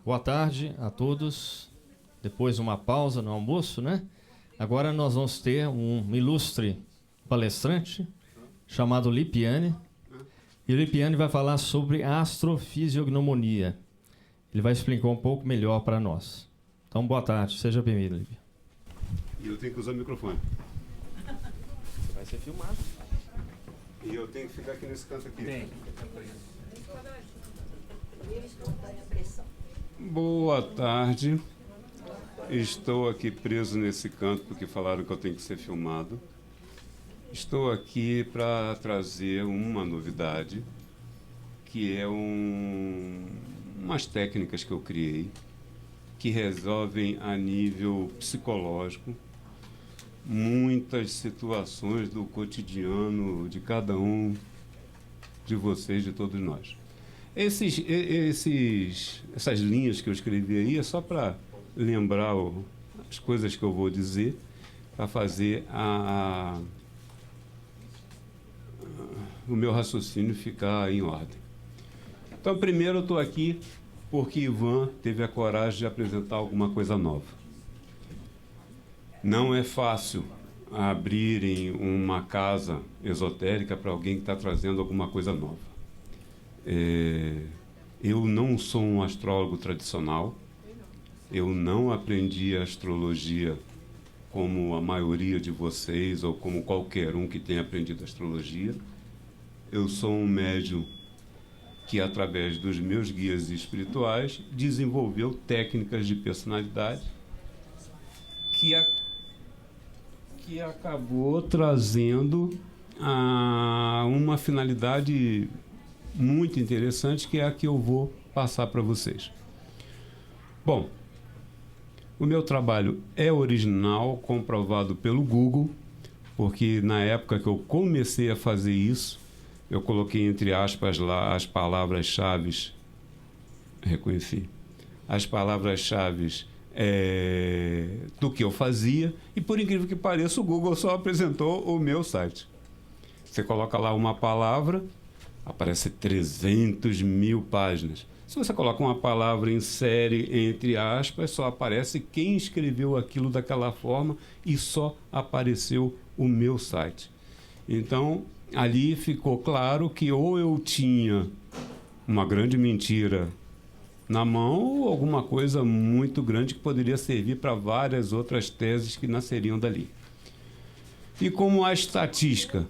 Boa tarde a todos. Depois de uma pausa no almoço, né? Agora nós vamos ter um ilustre palestrante chamado Lipiani. E o Lipiani vai falar sobre astrofisiognomonia. Ele vai explicar um pouco melhor para nós. Então, boa tarde. Seja bem-vindo, Lipiani. E eu tenho que usar o microfone. Você vai ser filmado. E eu tenho que ficar aqui nesse canto aqui. Tem. Boa tarde. Estou aqui preso nesse canto porque falaram que eu tenho que ser filmado. Estou aqui para trazer uma novidade, que é umas técnicas que eu criei, que resolvem a nível psicológico muitas situações do cotidiano de cada um de vocês, de todos nós. Essas linhas que eu escrevi aí é só para lembrar as coisas que eu vou dizer, para fazer o meu raciocínio ficar em ordem. Então, primeiro eu estou aqui porque Ivan teve a coragem de apresentar alguma coisa nova. Não é fácil abrirem uma casa esotérica para alguém que está trazendo alguma coisa nova. Eu não sou um astrólogo tradicional, eu não aprendi astrologia como a maioria de vocês ou como qualquer um que tenha aprendido astrologia. Eu sou um médium que, através dos meus guias espirituais, desenvolveu técnicas de personalidade que acabou trazendo uma finalidade muito interessante, que é a que eu vou passar para vocês. Bom, o meu trabalho é original, comprovado pelo Google, porque na época que eu comecei a fazer isso, eu coloquei entre aspas lá as palavras-chave, reconheci, as palavras-chave do que eu fazia, e por incrível que pareça, o Google só apresentou o meu site. Você coloca lá uma palavra, aparece 300 mil páginas. Se você coloca uma palavra em série, entre aspas, só aparece quem escreveu aquilo daquela forma e só apareceu o meu site. Então, ali ficou claro que ou eu tinha uma grande mentira na mão ou alguma coisa muito grande que poderia servir para várias outras teses que nasceriam dali. E como a estatística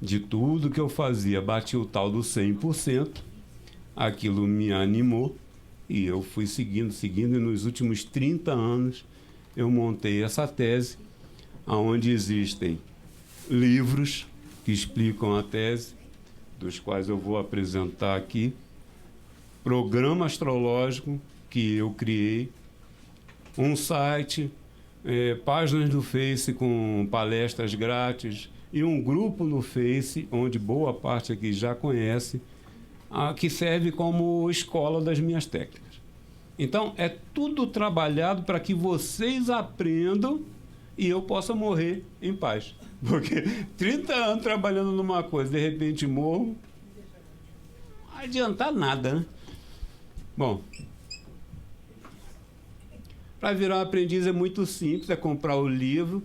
de tudo que eu fazia batia o tal do 100%, aquilo me animou e eu fui seguindo, e nos últimos 30 anos eu montei essa tese, onde existem livros que explicam a tese, dos quais eu vou apresentar aqui, programa astrológico que eu criei, um site, páginas do Face com palestras grátis e um grupo no Face, onde boa parte aqui já conhece, que serve como escola das minhas técnicas. Então, é tudo trabalhado para que vocês aprendam e eu possa morrer em paz. Porque 30 anos trabalhando numa coisa, de repente morro, não vai adiantar nada, né? Bom, para virar um aprendiz é muito simples, é comprar o livro,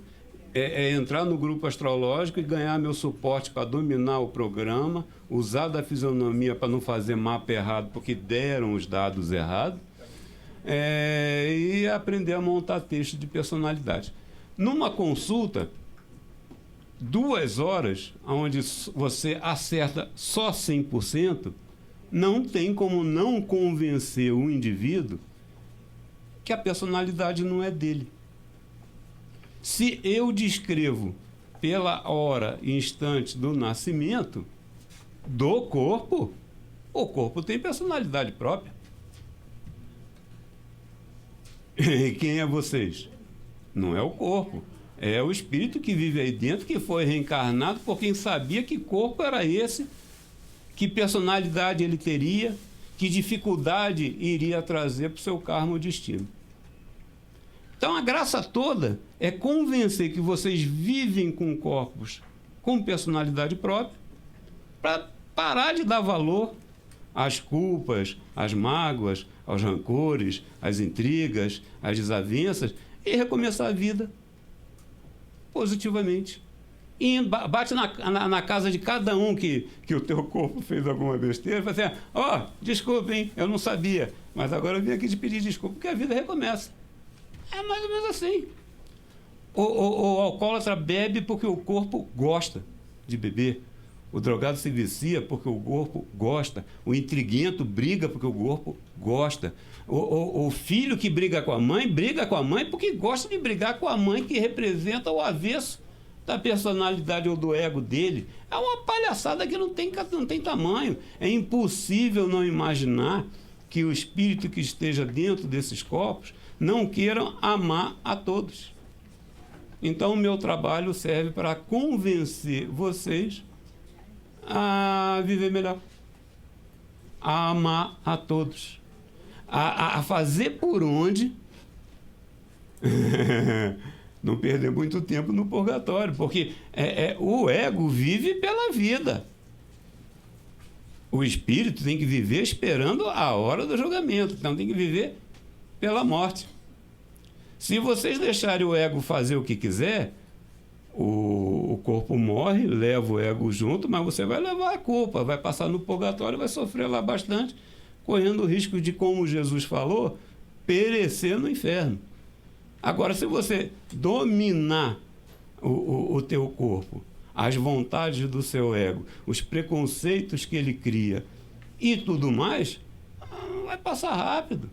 é entrar no grupo astrológico e ganhar meu suporte para dominar o programa, usar da fisionomia para não fazer mapa errado, porque deram os dados errados, e aprender a montar texto de personalidade. Numa consulta, 2 horas, onde você acerta só 100%, não tem como não convencer o indivíduo que a personalidade não é dele. Se eu descrevo pela hora e instante do nascimento do corpo, o corpo tem personalidade própria. E quem é vocês? Não é o corpo. É o espírito que vive aí dentro, que foi reencarnado por quem sabia que corpo era esse, que personalidade ele teria, que dificuldade iria trazer para o seu karma ou destino. Então a graça toda é convencer que vocês vivem com corpos com personalidade própria, para parar de dar valor às culpas, às mágoas, aos rancores, às intrigas, às desavenças, e recomeçar a vida positivamente. E bate na casa de cada um que o teu corpo fez alguma besteira, e fala assim, ó, desculpa, hein, eu não sabia, mas agora eu vim aqui te pedir desculpa, porque a vida recomeça. É mais ou menos assim. O alcoólatra bebe porque o corpo gosta de beber. O drogado se vicia porque o corpo gosta. O intriguento briga porque o corpo gosta. O filho que briga com a mãe porque gosta de brigar com a mãe, que representa o avesso da personalidade ou do ego dele. É uma palhaçada que não tem tamanho. É impossível não imaginar que o espírito que esteja dentro desses corpos não queiram amar a todos. Então, o meu trabalho serve para convencer vocês a viver melhor, a amar a todos, a fazer por onde não perder muito tempo no purgatório, porque o ego vive pela vida. O espírito tem que viver esperando a hora do julgamento, então tem que viver pela morte. Se vocês deixarem o ego fazer o que quiser, o corpo morre, leva o ego junto, mas você vai levar a culpa, vai passar no purgatório, vai sofrer lá bastante, correndo o risco de, como Jesus falou, perecer no inferno. Agora, se você dominar o teu corpo, as vontades do seu ego, os preconceitos que ele cria e tudo mais, vai passar rápido.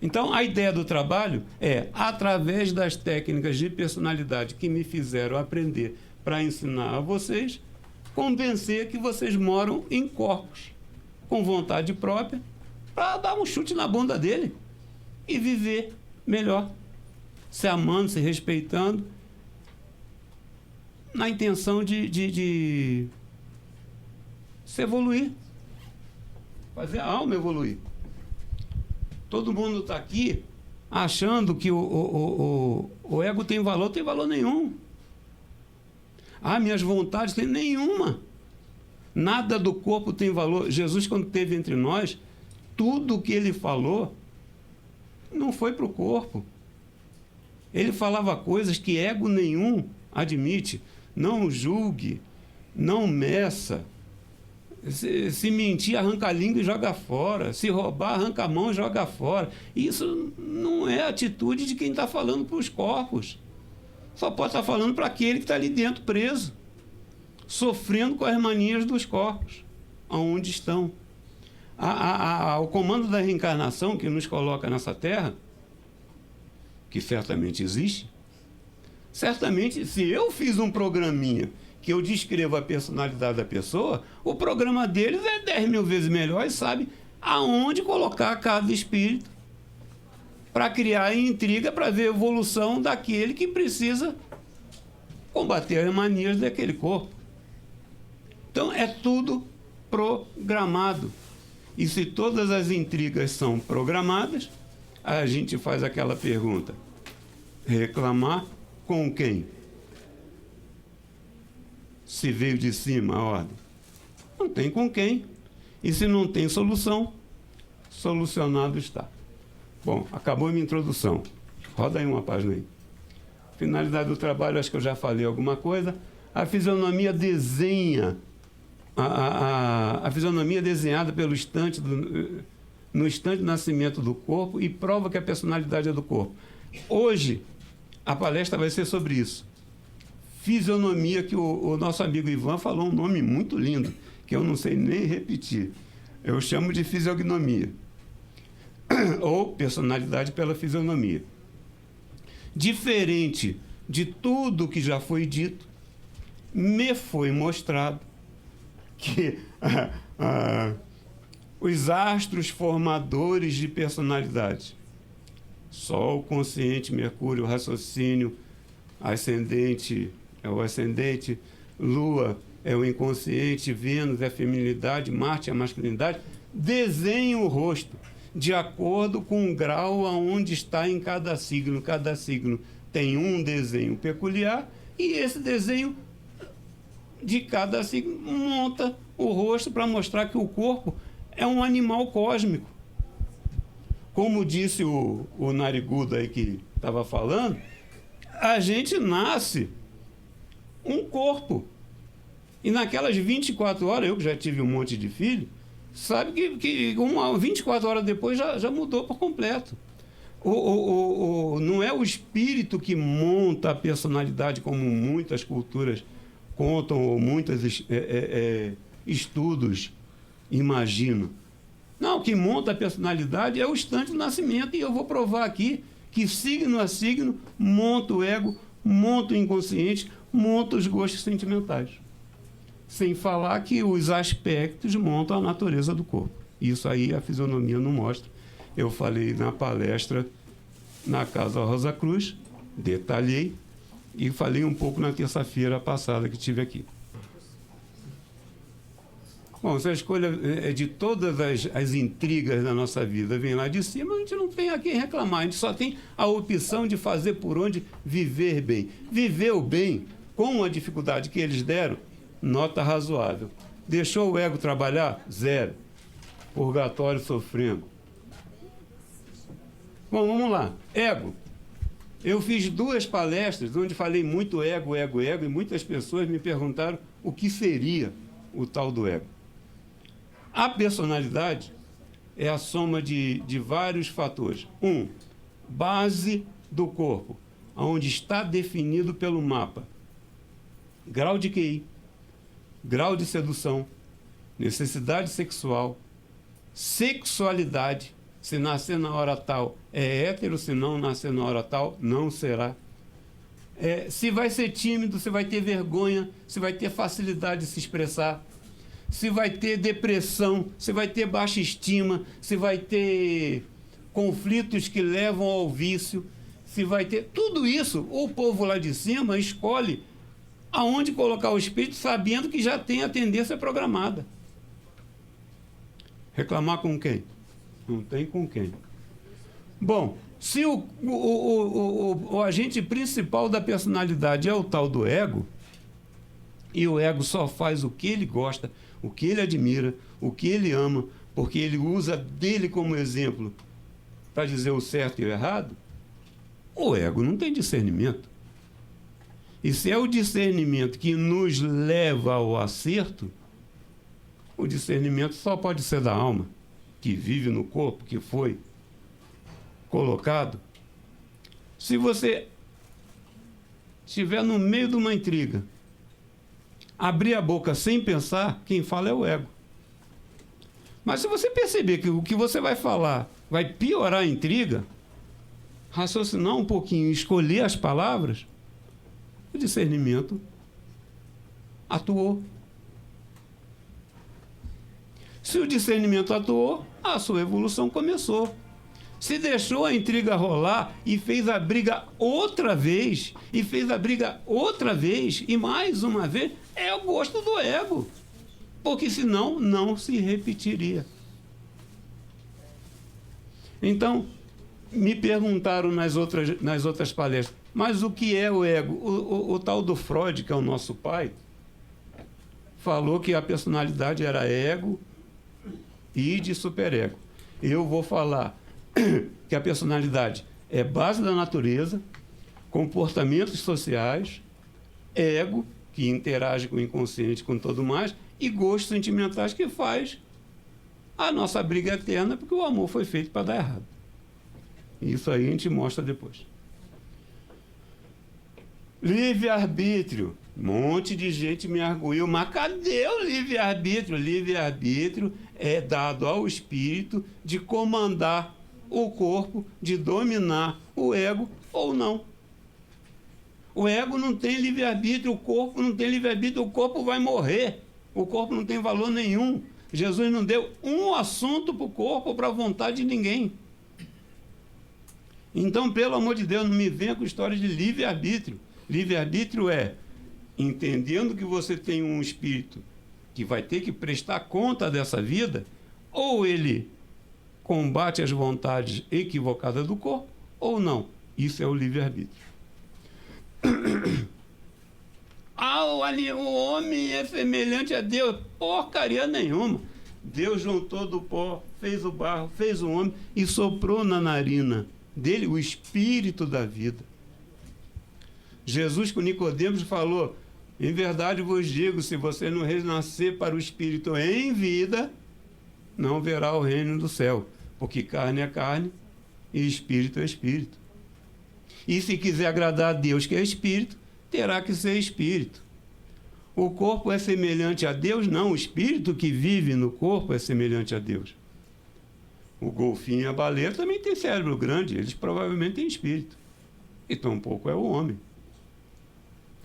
Então, a ideia do trabalho é, através das técnicas de personalidade que me fizeram aprender para ensinar a vocês, convencer que vocês moram em corpos com vontade própria, para dar um chute na bunda dele e viver melhor, se amando, se respeitando, na intenção de se evoluir, fazer a alma evoluir. Todo mundo está aqui achando que o ego tem valor nenhum. Minhas vontades têm nenhuma. Nada do corpo tem valor. Jesus, quando esteve entre nós, tudo o que ele falou não foi para o corpo. Ele falava coisas que ego nenhum admite. Não julgue, não meça. Se mentir, arranca a língua e joga fora. Se roubar, arranca a mão e joga fora. Isso não é atitude de quem está falando para os corpos. Só pode estar falando para aquele que está ali dentro preso, sofrendo com as manias dos corpos, aonde estão. O comando da reencarnação que nos coloca nessa terra, que certamente existe, certamente, se eu fiz um programinha que eu descrevo a personalidade da pessoa, o programa deles é 10 mil vezes melhor e sabe aonde colocar cada espírito para criar intriga, para ver a evolução daquele que precisa combater as manias daquele corpo. Então, é tudo programado. E se todas as intrigas são programadas, a gente faz aquela pergunta: reclamar com quem? Se veio de cima a ordem, não tem com quem. E se não tem solução, solucionado está. Bom, acabou a minha introdução. Roda aí uma página aí. Finalidade do trabalho, acho que eu já falei alguma coisa. A fisionomia desenha, a fisionomia desenhada pelo instante no instante do nascimento do corpo e prova que a personalidade é do corpo. Hoje, a palestra vai ser sobre isso. Fisionomia, que o nosso amigo Ivan falou um nome muito lindo, que eu não sei nem repetir. Eu chamo de fisiognomia, ou personalidade pela fisionomia. Diferente de tudo que já foi dito, me foi mostrado que os astros formadores de personalidade, Sol, consciente, Mercúrio, raciocínio, ascendente é o ascendente, Lua é o inconsciente, Vênus é a feminilidade, Marte é a masculinidade, desenham o rosto de acordo com o grau aonde está em cada signo. Cada signo tem um desenho peculiar e esse desenho de cada signo monta o rosto para mostrar que o corpo é um animal cósmico. Como disse o narigudo aí que estava falando, a gente nasce um corpo. E naquelas 24 horas, eu que já tive um monte de filho, sabe que 24 horas depois já mudou por completo. Não é o espírito que monta a personalidade, como muitas culturas contam, ou muitos estudos imaginam. Não, o que monta a personalidade é o instante do nascimento, e eu vou provar aqui que signo a signo monta o ego, monta o inconsciente, monta os gostos sentimentais. Sem falar que os aspectos montam a natureza do corpo. Isso aí a fisionomia não mostra. Eu falei na palestra na Casa Rosa Cruz, detalhei, e falei um pouco na terça-feira passada que tive aqui. Bom, se a escolha é de todas as intrigas da nossa vida vem lá de cima, a gente não tem a quem reclamar, a gente só tem a opção de fazer por onde viver bem. Viver o bem, com a dificuldade que eles deram, nota razoável. Deixou o ego trabalhar? 0. Purgatório sofrendo. Bom, vamos lá. Ego. Eu fiz 2 palestras onde falei muito ego, ego, ego, e muitas pessoas me perguntaram o que seria o tal do ego. A personalidade é a soma de vários fatores. Base do corpo, onde está definido pelo mapa. Grau de QI, grau de sedução, necessidade sexual, sexualidade. Se nascer na hora tal, é hétero, se não nascer na hora tal, não será. Se vai ser tímido, se vai ter vergonha, se vai ter facilidade de se expressar, se vai ter depressão, se vai ter baixa estima, se vai ter conflitos que levam ao vício, se vai ter... Tudo isso, o povo lá de cima escolhe aonde colocar o espírito, sabendo que já tem a tendência programada. Reclamar com quem? Não tem com quem. Bom, se o agente principal da personalidade é o tal do ego, e o ego só faz o que ele gosta, o que ele admira, o que ele ama, porque ele usa dele como exemplo para dizer o certo e o errado, o ego não tem discernimento. E se é o discernimento que nos leva ao acerto, o discernimento só pode ser da alma, que vive no corpo, que foi colocado. Se você estiver no meio de uma intriga, abrir a boca sem pensar, quem fala é o ego. Mas se você perceber que o que você vai falar vai piorar a intriga, raciocinar um pouquinho, escolher as palavras, o discernimento atuou. Se o discernimento atuou, a sua evolução começou. Se deixou a intriga rolar e fez a briga outra vez, e fez a briga outra vez, e mais uma vez, é o gosto do ego. Porque senão não se repetiria. Então, me perguntaram nas outras palestras, mas o que é o ego? O tal do Freud, que é o nosso pai, falou que a personalidade era ego e de superego. Eu vou falar que a personalidade é base da natureza, comportamentos sociais, ego, que interage com o inconsciente, com tudo mais, e gostos sentimentais, que faz a nossa briga eterna, porque o amor foi feito para dar errado. Isso aí a gente mostra depois. Livre-arbítrio. Um monte de gente me arguiu, mas cadê o livre-arbítrio? O livre-arbítrio é dado ao espírito de comandar o corpo, de dominar o ego ou não. O ego não tem livre-arbítrio, o corpo não tem livre-arbítrio, o corpo vai morrer. O corpo não tem valor nenhum. Jesus não deu um assunto para o corpo, para a vontade de ninguém. Então, pelo amor de Deus, não me venha com histórias de livre-arbítrio. Livre-arbítrio é, entendendo que você tem um espírito que vai ter que prestar conta dessa vida, ou ele combate as vontades equivocadas do corpo, ou não. Isso é o livre-arbítrio. O homem é semelhante a Deus. Porcaria nenhuma. Deus juntou do pó, fez o barro, fez o homem e soprou na narina dele o espírito da vida. Jesus com Nicodemos falou: em verdade vos digo, se você não renascer para o espírito em vida, não verá o reino do céu, porque carne é carne e espírito é espírito. E se quiser agradar a Deus, que é espírito, terá que ser espírito. O corpo é semelhante a Deus? Não, o espírito que vive no corpo é semelhante a Deus. O golfinho e a baleia também têm cérebro grande, eles provavelmente têm espírito. E tampouco é o homem.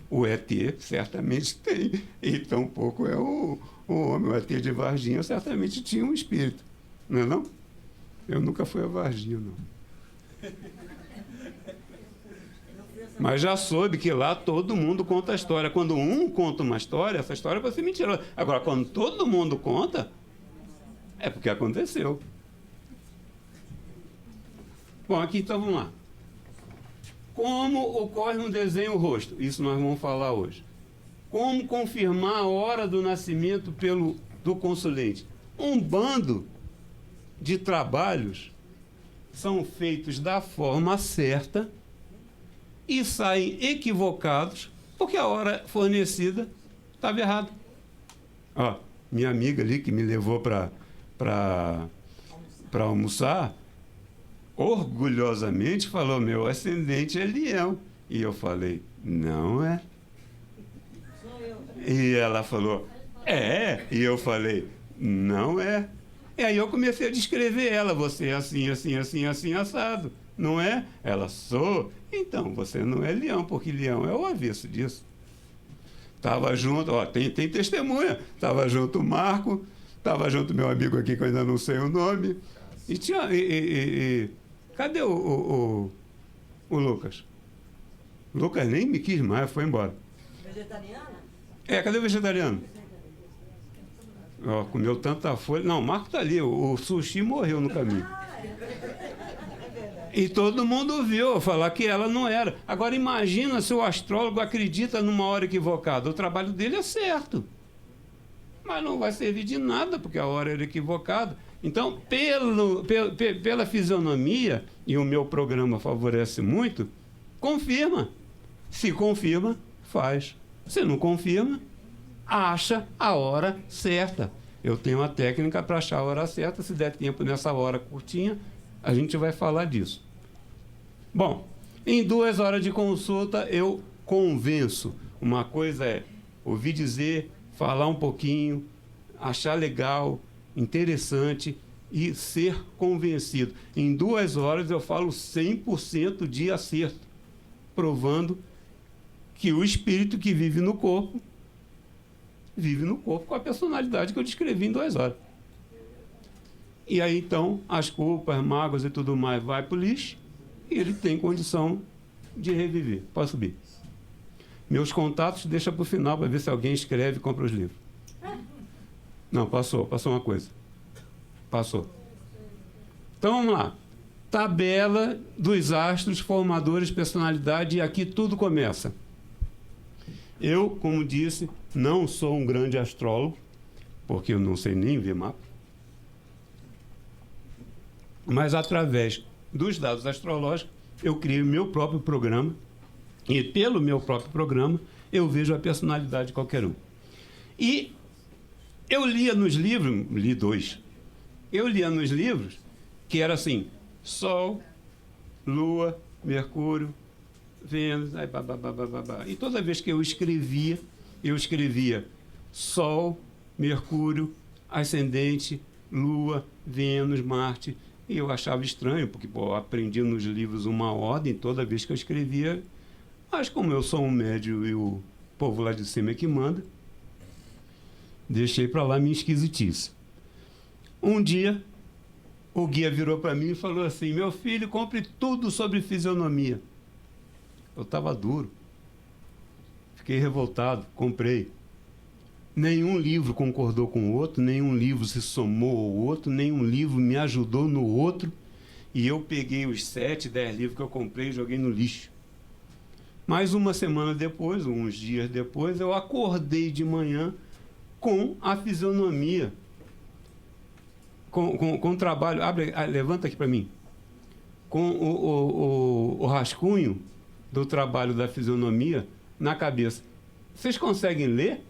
O ET certamente tem, e tampouco é o homem. O ET de Varginha certamente tinha um espírito. Não é não? Eu nunca fui a Varginha, não. Mas já soube que lá todo mundo conta a história. Quando um conta uma história, essa história vai ser mentirosa. Agora, quando todo mundo conta, é porque aconteceu. Bom, aqui então vamos lá. Como ocorre um desenho rosto? Isso nós vamos falar hoje. Como confirmar a hora do nascimento do consulente? Um bando de trabalhos são feitos da forma certa e saem equivocados porque a hora fornecida estava errada. Ó, minha amiga ali que me levou para almoçar, orgulhosamente falou: meu ascendente é leão. E eu falei: não é. E ela falou: é. E eu falei: não é. E aí eu comecei a descrever ela: você é assim, assim, assim, assim, assado. Não é? Ela: sou. Então, você não é leão, porque leão é o avesso disso. Estava junto, ó, tem testemunha. Estava junto o Marco, estava junto meu amigo aqui, que eu ainda não sei o nome. E tinha... cadê o Lucas? O Lucas nem me quis mais, foi embora. Vegetariana? Cadê o vegetariano? Ó, comeu tanta folha. Não, o Marco está ali, o sushi morreu no caminho. E todo mundo ouviu falar que ela não era. Agora imagina se o astrólogo acredita numa hora equivocada. O trabalho dele é certo, mas não vai servir de nada porque a hora era equivocada. Então, pela fisionomia, e o meu programa favorece muito, confirma. Se confirma, faz. Se não confirma, acha a hora certa. Eu tenho uma técnica para achar a hora certa. Se der tempo nessa hora curtinha, a gente vai falar disso. Bom, em 2 horas de consulta eu convenço. Uma coisa é ouvir dizer, falar um pouquinho, achar legal, interessante e ser convencido. Em 2 horas eu falo 100% de acerto, provando que o espírito que vive no corpo com a personalidade que eu descrevi em 2 horas. E aí, então, as culpas, mágoas e tudo mais vai para o lixo e ele tem condição de reviver. Pode subir. Meus contatos deixa para o final para ver se alguém escreve e compra os livros. Não, passou uma coisa. Passou. Então, vamos lá. Tabela dos astros formadores de personalidade, e aqui tudo começa. Eu, como disse, não sou um grande astrólogo, porque eu não sei nem ver mapa. Mas, através dos dados astrológicos, eu crio meu próprio programa e, pelo meu próprio programa, eu vejo a personalidade de qualquer um. E eu lia nos livros, li 2, eu lia nos livros que era assim: Sol, Lua, Mercúrio, Vênus, aí, e toda vez que eu escrevia Sol, Mercúrio, Ascendente, Lua, Vênus, Marte. E eu achava estranho, porque eu aprendi nos livros uma ordem toda vez que eu escrevia. Mas como eu sou um médio e o povo lá de cima é que manda, deixei para lá minha esquisitice. Um dia, o guia virou para mim e falou assim: meu filho, compre tudo sobre fisionomia. Eu estava duro. Fiquei revoltado, comprei. Nenhum livro concordou com o outro, nenhum livro se somou ao outro, nenhum livro me ajudou no outro. E eu peguei os 7, 10 livros que eu comprei e joguei no lixo. Mais uma semana depois, uns dias depois, eu acordei de manhã com a fisionomia com o trabalho, levanta aqui para mim, com o rascunho do trabalho da fisionomia na cabeça. Vocês conseguem ler?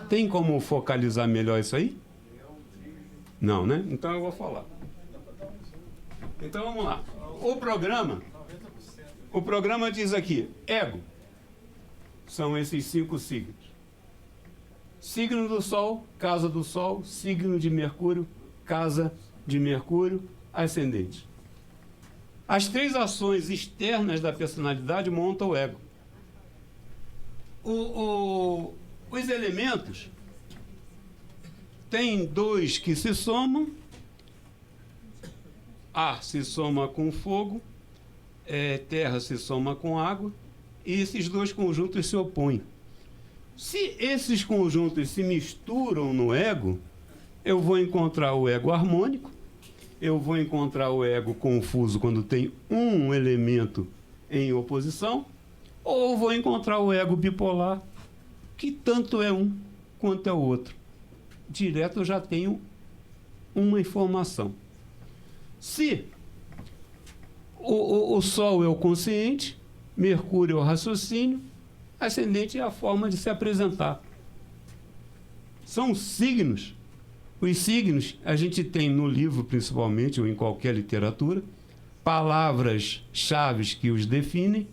Tem como focalizar melhor isso aí? Não, né? Então eu vou falar. Então vamos lá. O programa diz aqui, ego. São esses 5 signos. Signo do Sol, casa do Sol. Signo de Mercúrio, casa de Mercúrio, ascendente. As 3 ações externas da personalidade montam o ego. Os elementos tem 2 que se somam. Ar se soma com fogo, terra se soma com água, e esses 2 conjuntos se opõem. Se esses conjuntos se misturam no ego, eu vou encontrar o ego harmônico, eu vou encontrar o ego confuso quando tem um elemento em oposição, ou vou encontrar o ego bipolar, que tanto é um quanto é o outro. Direto eu já tenho uma informação. Se o Sol é o consciente, Mercúrio é o raciocínio, ascendente é a forma de se apresentar. São signos. Os signos a gente tem no livro, principalmente, ou em qualquer literatura, palavras-chave que os definem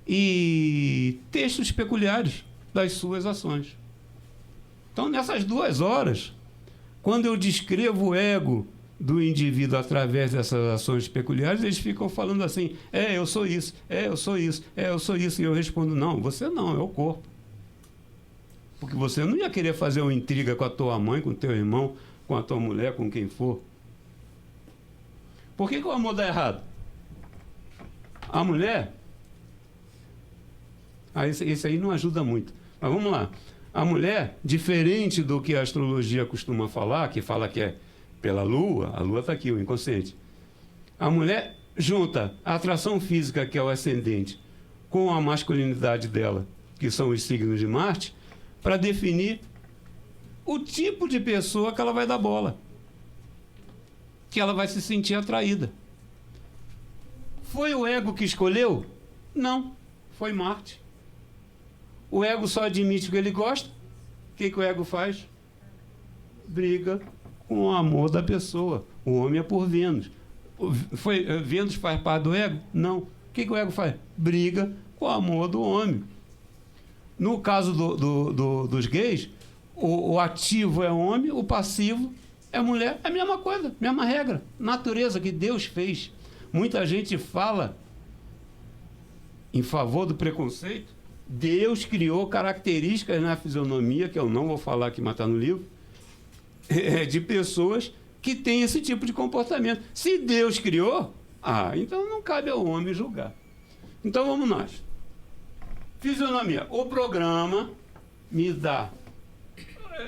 e textos peculiares das suas ações. Então, nessas 2 horas, quando eu descrevo o ego do indivíduo através dessas ações peculiares, eles ficam falando assim, eu sou isso, eu sou isso, eu sou isso. E eu respondo, não, você não, é o corpo. Porque você não ia querer fazer uma intriga com a tua mãe, com o teu irmão, com a tua mulher, com quem for. Por que o amor dá errado? A mulher... Esse aí não ajuda muito. Mas vamos lá. A mulher, diferente do que a astrologia costuma falar, que fala que é pela lua, a lua está aqui, o inconsciente. A mulher junta a atração física, que é o ascendente, com a masculinidade dela, que são os signos de Marte, para definir o tipo de pessoa que ela vai dar bola, que ela vai se sentir atraída. Foi o ego que escolheu? Não, foi Marte. O ego só admite o que ele gosta. O que o ego faz? Briga com o amor da pessoa. O homem é por Vênus. Vênus faz parte do ego? Não. O que o ego faz? Briga com o amor do homem. No caso dos gays, o ativo é homem, o passivo é mulher. É a mesma coisa, mesma regra. Natureza que Deus fez. Muita gente fala em favor do preconceito. Deus criou características na fisionomia, que eu não vou falar aqui, mas está no livro, de pessoas que têm esse tipo de comportamento. Se Deus criou, então não cabe ao homem julgar. Então vamos nós. Fisionomia. O programa me dá...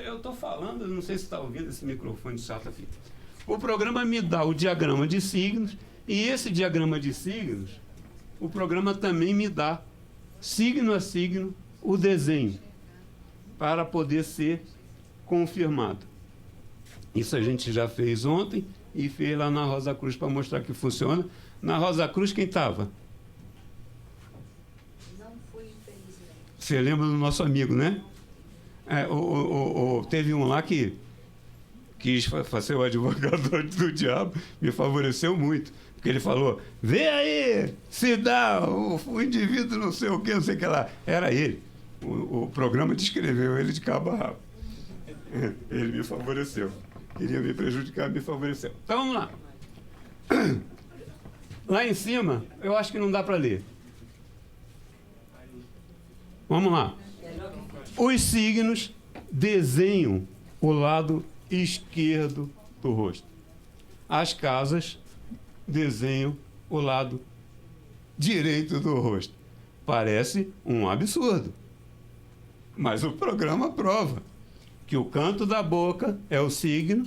Eu estou falando, não sei se está ouvindo esse microfone de chata fita. O programa me dá o diagrama de signos, e esse diagrama de signos, o programa também me dá, signo a signo, o desenho, para poder ser confirmado. Isso a gente já fez ontem e fez lá na Rosa Cruz para mostrar que funciona. Na Rosa Cruz, quem estava? Não fui, infelizmente. Você lembra do nosso amigo, né? Teve um lá que quis fazer o advogado do diabo, me favoreceu muito. Porque ele falou, vê aí, se dá, o indivíduo não sei o que, não sei o que lá. Era ele. O programa descreveu ele de cabo a rabo. Ele me favoreceu. Queria me prejudicar, me favoreceu. Então vamos lá. Lá em cima, eu acho que não dá para ler. Vamos lá. Os signos desenham o lado esquerdo do rosto. As casas desenham o lado direito do rosto. Parece um absurdo. Mas o programa prova que o canto da boca é o signo,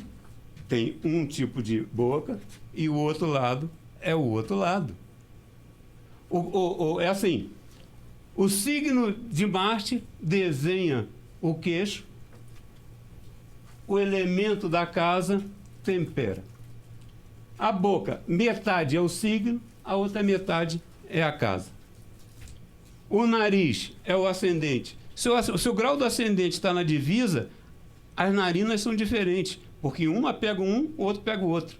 tem um tipo de boca, e o outro lado é o outro lado. É assim, o signo de Marte desenha o queixo, o elemento da casa tempera. A boca, metade é o signo, a outra metade é a casa. O nariz é o ascendente. Se o grau do ascendente está na divisa, as narinas são diferentes, porque uma pega um, o outro pega o outro.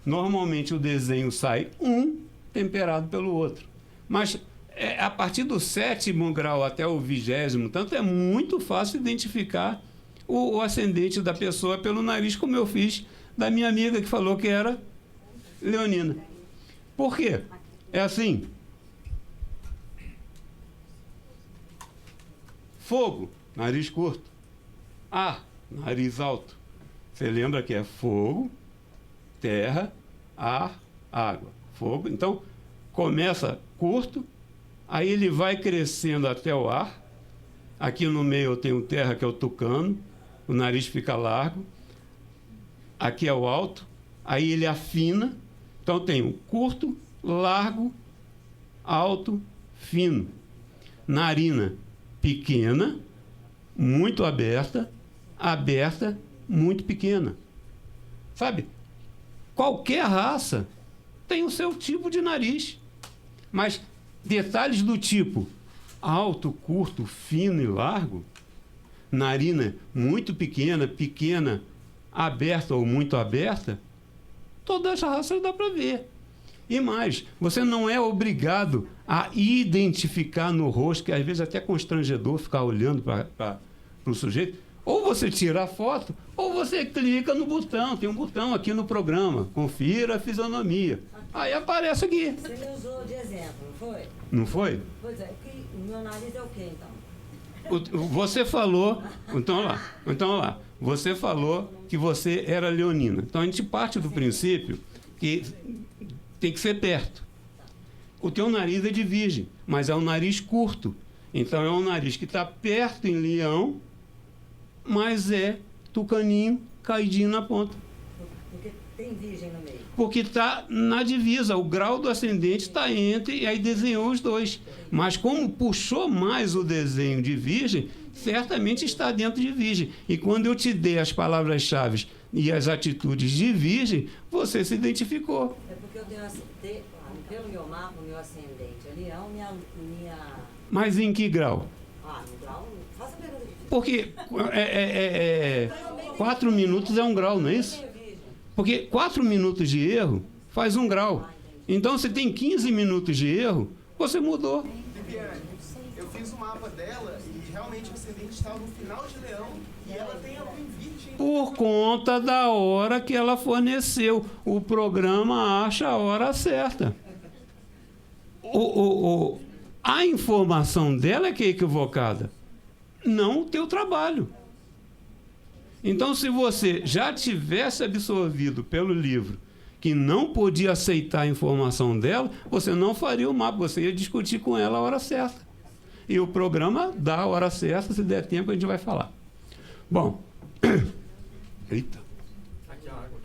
Normalmente o desenho sai um temperado pelo outro. Mas a partir do 7º grau até o 20º, tanto é muito fácil identificar o ascendente da pessoa pelo nariz, como eu fiz da minha amiga que falou que era leonina. Por quê? É assim. Fogo, nariz curto. Ar, nariz alto. Você lembra que é fogo, terra, ar, água. Fogo. Então, começa curto, aí ele vai crescendo até o ar. Aqui no meio eu tenho terra, que é o tucano. O nariz fica largo. Aqui é o alto. Aí ele afina. Então, tem o curto, largo, alto, fino. Narina pequena, muito aberta, aberta, muito pequena. Sabe? Qualquer raça tem o seu tipo de nariz. Mas detalhes do tipo alto, curto, fino e largo, narina muito pequena, pequena, aberta ou muito aberta, todas as raças dá para ver. E mais, você não é obrigado a identificar no rosto, que às vezes é até constrangedor ficar olhando para o sujeito. Ou você tira a foto, ou você clica no botão. Tem um botão aqui no programa, confira a fisionomia. Aí aparece aqui. Você me usou de exemplo, não foi? Não foi? Pois é, o meu nariz é o quê, então? Você falou... Então lá. Você falou que você era leonina. Então a gente parte do princípio que tem que ser perto. O teu nariz é de virgem, mas é um nariz curto. Então é um nariz que está perto em leão, mas é tucaninho, caidinho na ponta. Porque tem virgem no meio. Porque está na divisa, o grau do ascendente está entre, e aí desenhou os dois. Mas como puxou mais o desenho de virgem, certamente está dentro de virgem. E quando eu te dei as palavras-chave e as atitudes de virgem, você se identificou. É porque eu tenho, pelo meu mapa, o meu ascendente é leão, minha... Mas em que grau? No grau, faça a pergunta difícil. Porque 4 minutos é um grau, não é isso? Porque 4 minutos de erro faz 1 grau. Então, se tem 15 minutos de erro, você mudou. Lipiane, eu fiz o mapa dela e realmente o ascendente estava no final de leão e ela tem a lua em virgem. Por conta da hora que ela forneceu. O programa acha a hora certa. A informação dela é que é equivocada, não o teu trabalho. Então, se você já tivesse absorvido pelo livro que não podia aceitar a informação dela, você não faria o mapa, você ia discutir com ela a hora certa. E o programa dá a hora certa, se der tempo a gente vai falar. Bom, eita. Aqui a água.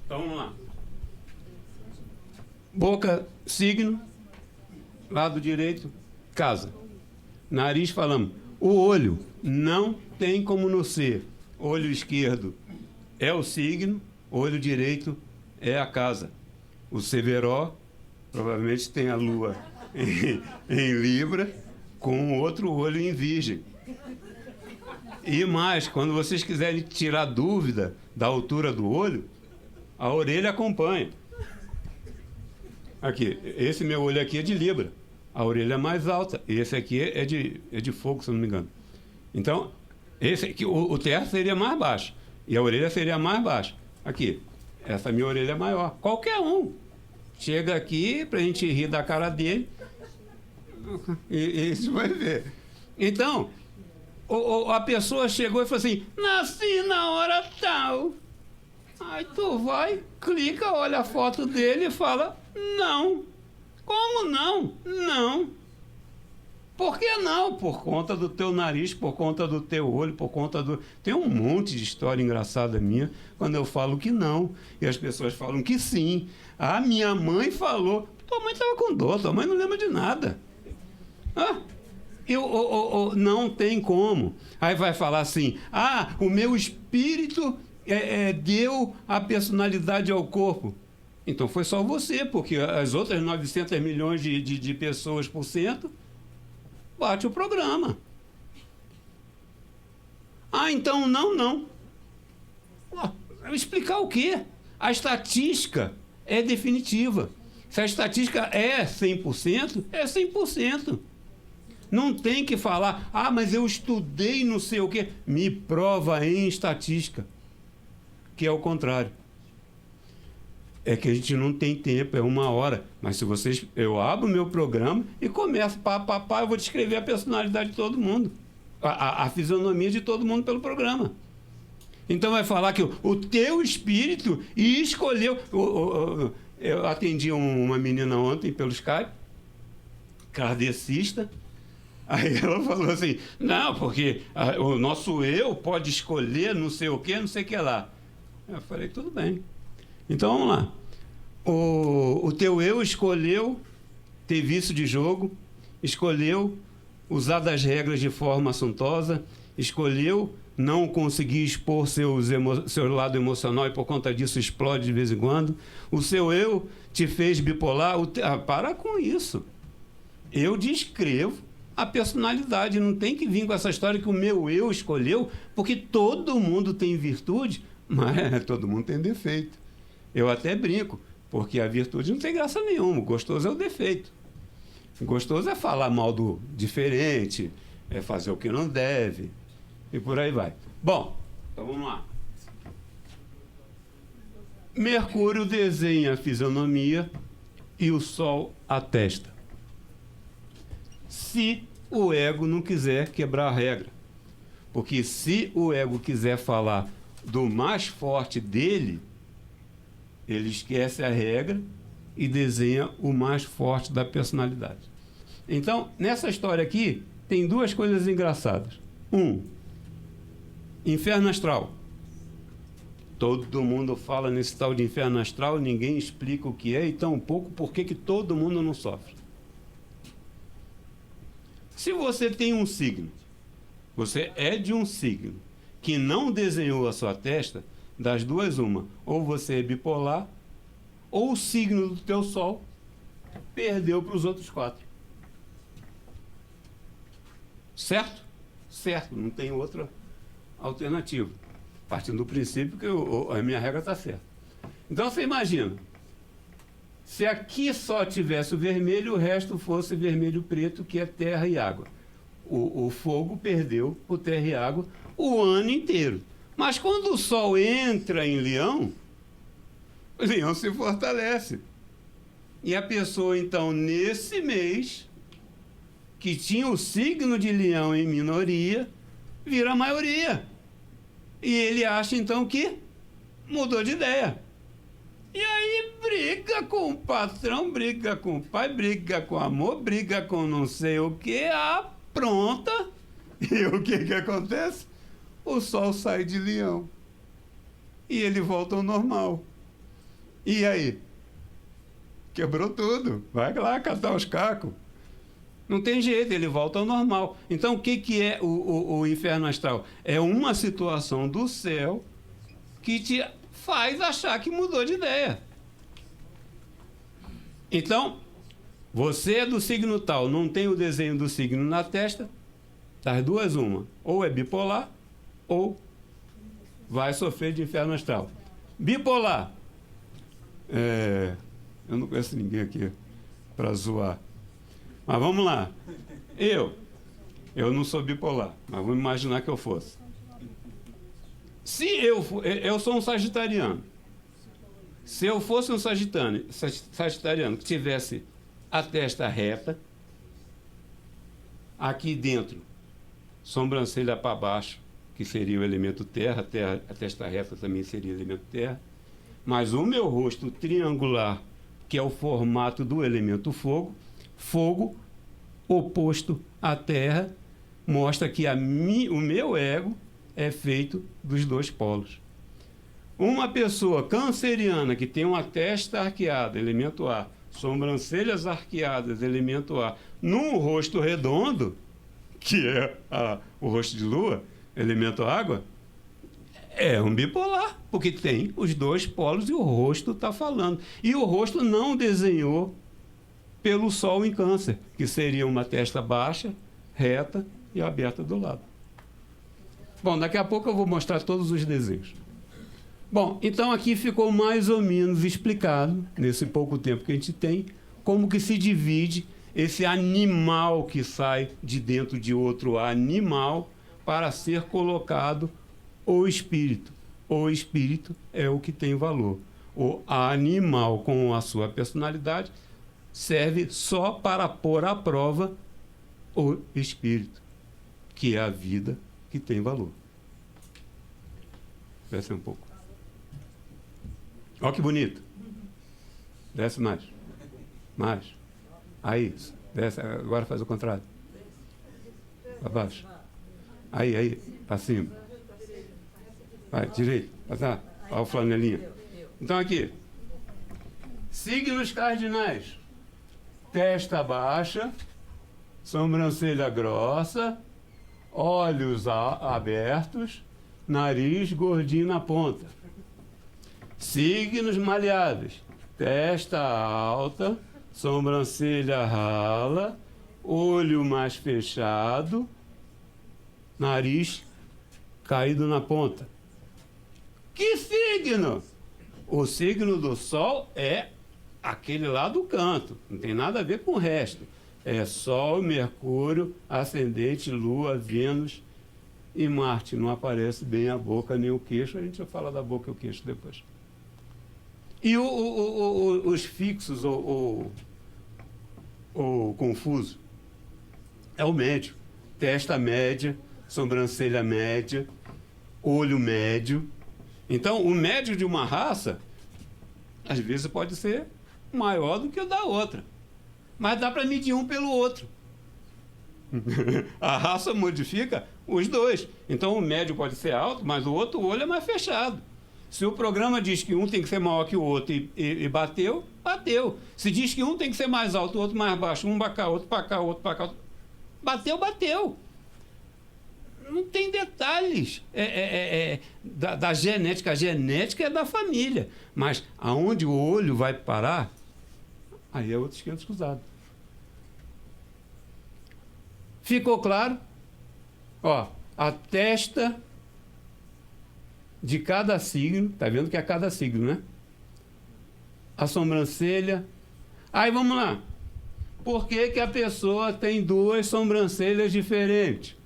Então, vamos lá. Boca, signo. Lado direito, casa. Nariz, falamos. O olho não tem como não ser. Olho esquerdo é o signo, olho direito é a casa. O Severó provavelmente tem a lua em Libra, com outro olho em Virgem. E mais, quando vocês quiserem tirar dúvida da altura do olho, a orelha acompanha. Aqui, esse meu olho aqui é de Libra. A orelha é mais alta. Esse aqui é de fogo, se eu não me engano. Então, esse aqui, o terço seria mais baixo. E a orelha seria mais baixa. Aqui, essa minha orelha é maior. Qualquer um chega aqui pra gente rir da cara dele e você vai ver. Então, a pessoa chegou e falou assim: nasci na hora tal. Aí tu vai, clica, olha a foto dele e fala: não. Como não? Não. Por que não? Por conta do teu nariz, por conta do teu olho, por conta do... Tem um monte de história engraçada minha quando eu falo que não. E as pessoas falam que sim. A minha mãe falou. Tua mãe estava com dor, tua mãe não lembra de nada. Não tem como. Aí vai falar assim, o meu espírito deu a personalidade ao corpo. Então foi só você, porque as outras 900 milhões de pessoas por cento bate o programa. Então não. Explicar o quê? A estatística é definitiva. Se a estatística é 100%, é 100%. Não tem que falar, mas eu estudei não sei o quê. Me prova em estatística, que é o contrário. É que a gente não tem tempo, é 1 hora. Mas se vocês... Eu abro o meu programa e começo, eu vou descrever a personalidade de todo mundo. A fisionomia de todo mundo pelo programa. Então vai falar que o teu espírito escolheu... Eu atendi uma menina ontem pelo Skype, kardecista. Aí ela falou assim, não, porque o nosso eu pode escolher não sei o que lá. Eu falei, tudo bem. Então vamos lá. O teu eu escolheu ter vício de jogo, escolheu usar das regras de forma assuntosa, escolheu não conseguir expor seu lado emocional e por conta disso explode de vez em quando. O seu eu te fez bipolar. Para com isso. Eu descrevo a personalidade. Não tem que vir com essa história que o meu eu escolheu, porque todo mundo tem virtude, mas todo mundo tem defeito. Eu até brinco, porque a virtude não tem graça nenhuma. O gostoso é o defeito. O gostoso é falar mal do diferente, é fazer o que não deve, e por aí vai. Bom, então vamos lá. Mercúrio desenha a fisionomia e o Sol a testa. Se o ego não quiser quebrar a regra. Porque se o ego quiser falar do mais forte dele, ele esquece a regra e desenha o mais forte da personalidade. Então, nessa história aqui, tem 2 coisas engraçadas. Inferno astral. Todo mundo fala nesse tal de inferno astral, ninguém explica o que é e tampouco por que todo mundo não sofre. Se você tem um signo, você é de um signo que não desenhou a sua testa, das 2, uma. Ou você é bipolar, ou o signo do teu Sol perdeu para os outros 4. Certo? Certo, não tem outra alternativa. Partindo do princípio que a minha regra está certa. Então você imagina, se aqui só tivesse o vermelho, o resto fosse vermelho preto, que é terra e água. O fogo perdeu o terra e água o ano inteiro. Mas quando o Sol entra em Leão, o Leão se fortalece. E a pessoa, então, nesse mês, que tinha o signo de Leão em minoria, vira a maioria. E ele acha, então, que mudou de ideia. E aí briga com o patrão, briga com o pai, briga com o amor, briga com não sei o que, apronta. E o que acontece? O Sol sai de Leão. E ele volta ao normal. E aí? Quebrou tudo. Vai lá catar os cacos. Não tem jeito, ele volta ao normal. Então, o que é o inferno astral? É uma situação do céu que te faz achar que mudou de ideia. Então, você é do signo tal, não tem o desenho do signo na testa, das 2, uma. Ou é bipolar, ou vai sofrer de inferno astral. Bipolar. Eu não conheço ninguém aqui para zoar. Mas vamos lá. Eu não sou bipolar, mas vamos imaginar que eu fosse. Se eu sou um sagitariano. Se eu fosse um sagitariano que tivesse a testa reta, aqui dentro, sobrancelha para baixo, que seria o elemento terra, a testa reta também seria o elemento terra, mas o meu rosto triangular, que é o formato do elemento fogo, fogo oposto à terra, mostra que o meu ego é feito dos 2 polos. Uma pessoa canceriana que tem uma testa arqueada, elemento ar, sobrancelhas arqueadas, elemento ar, num rosto redondo, que é o rosto de lua, elemento água, é um bipolar, porque tem os dois polos e o rosto está falando. E o rosto não desenhou pelo Sol em Câncer, que seria uma testa baixa, reta e aberta do lado. Bom, daqui a pouco eu vou mostrar todos os desenhos. Bom, então aqui ficou mais ou menos explicado, nesse pouco tempo que a gente tem, como que se divide esse animal que sai de dentro de outro animal para ser colocado o espírito. O espírito é o que tem valor. O animal, com a sua personalidade, serve só para pôr à prova o espírito, que é a vida que tem valor. Desce um pouco. Olha que bonito. Desce mais. Mais. Aí. Desce. Agora faz o contrário. Para baixo. Aí. Para cima. Vai, direito. Passar. Olha o flanelinha. Então aqui. Signos cardinais. Testa baixa. Sobrancelha grossa. Olhos abertos. Nariz gordinho na ponta. Signos maleáveis. Testa alta. Sobrancelha rala. Olho mais fechado. Nariz caído na ponta. Que signo? O signo do Sol é aquele lá do canto. Não tem nada a ver com o resto. É Sol, Mercúrio, Ascendente, Lua, Vênus e Marte. Não aparece bem a boca nem o queixo. A gente vai falar da boca e o queixo depois. E os fixos ou confuso é o médio. Testa média, sobrancelha média, olho médio. Então, o médio de uma raça, às vezes pode ser maior do que o da outra. Mas dá para medir um pelo outro. A raça modifica os dois. Então, o médio pode ser alto, mas o outro olho é mais fechado. Se o programa diz que um tem que ser maior que o outro e bateu, bateu. Se diz que um tem que ser mais alto, o outro mais baixo, um para cá, outro para cá, outro para cá, bateu. Não tem detalhes da genética. A genética é da família. Mas aonde o olho vai parar, aí é outros 500 cruzados. Ficou claro? Ó, a testa de cada signo, tá vendo que é cada signo, né? A sobrancelha. Aí vamos lá. Por que a pessoa tem duas sobrancelhas diferentes?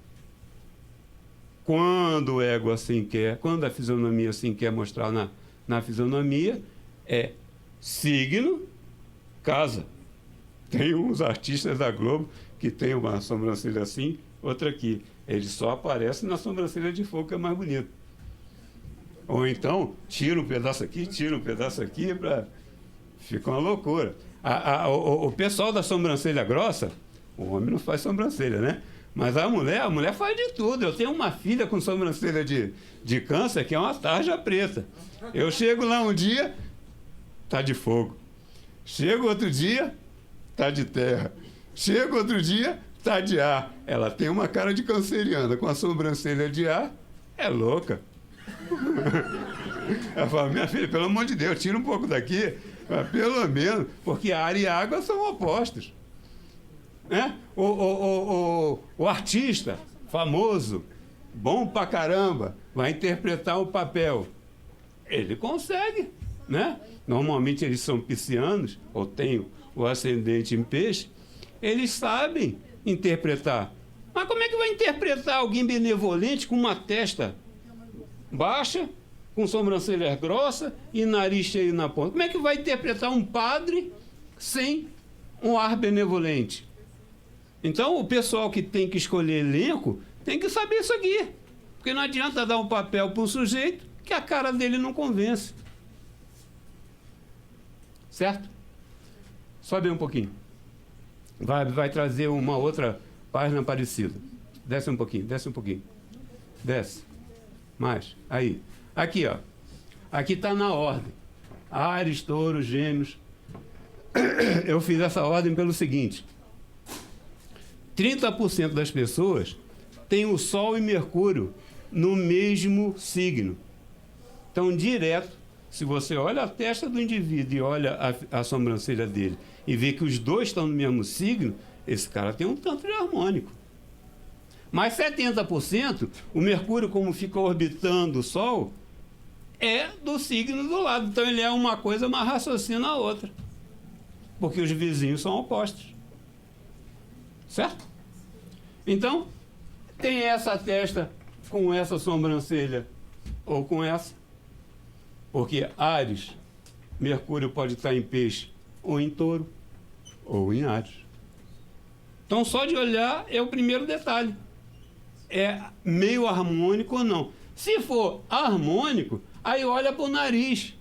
Quando o ego assim quer, quando a fisionomia assim quer mostrar na fisionomia, é signo, casa. Tem uns artistas da Globo que tem uma sobrancelha assim, outra aqui. Ele só aparece na sobrancelha de fogo, que é mais bonito. Ou então, tira um pedaço aqui, para fica uma loucura. O pessoal da sobrancelha grossa, o homem não faz sobrancelha, né? Mas a mulher faz de tudo. Eu tenho uma filha com sobrancelha de câncer, que é uma tarja preta. Eu chego lá um dia, tá de fogo. Chego outro dia, tá de terra. Chego outro dia, tá de ar. Ela tem uma cara de canceriana, com a sobrancelha de ar, é louca. Ela fala, minha filha, pelo amor de Deus, tira um pouco daqui, pelo menos, porque ar e água são opostos. Né? O artista famoso, bom pra caramba, vai interpretar um papel. Ele consegue, né? Normalmente eles são piscianos, ou têm o ascendente em peixe, eles sabem interpretar. Mas como é que vai interpretar alguém benevolente com uma testa baixa, com sobrancelha grossa e nariz cheio na ponta? Como é que vai interpretar um padre sem um ar benevolente? Então, o pessoal que tem que escolher elenco tem que saber isso aqui. Porque não adianta dar um papel para um sujeito que a cara dele não convence. Certo? Sobe um pouquinho. Vai trazer uma outra página parecida. Desce um pouquinho. Desce. Mais. Aí. Aqui, ó. Aqui está na ordem. Áries, Touros, Gêmeos. Eu fiz essa ordem pelo seguinte. 30% das pessoas têm o Sol e Mercúrio no mesmo signo. Então, direto, se você olha a testa do indivíduo e olha a sobrancelha dele e vê que os dois estão no mesmo signo, esse cara tem um tanto de harmônico. Mas 70%, o Mercúrio, como fica orbitando o Sol, é do signo do lado. Então, ele é uma coisa, mas raciocina a outra. Porque os vizinhos são opostos. Certo? Então, tem essa testa com essa sobrancelha ou com essa. Porque Áries, Mercúrio pode estar em Peixe ou em Touro ou em Áries. Então, só de olhar é o primeiro detalhe. É meio harmônico ou não. Se for harmônico, aí olha para o nariz.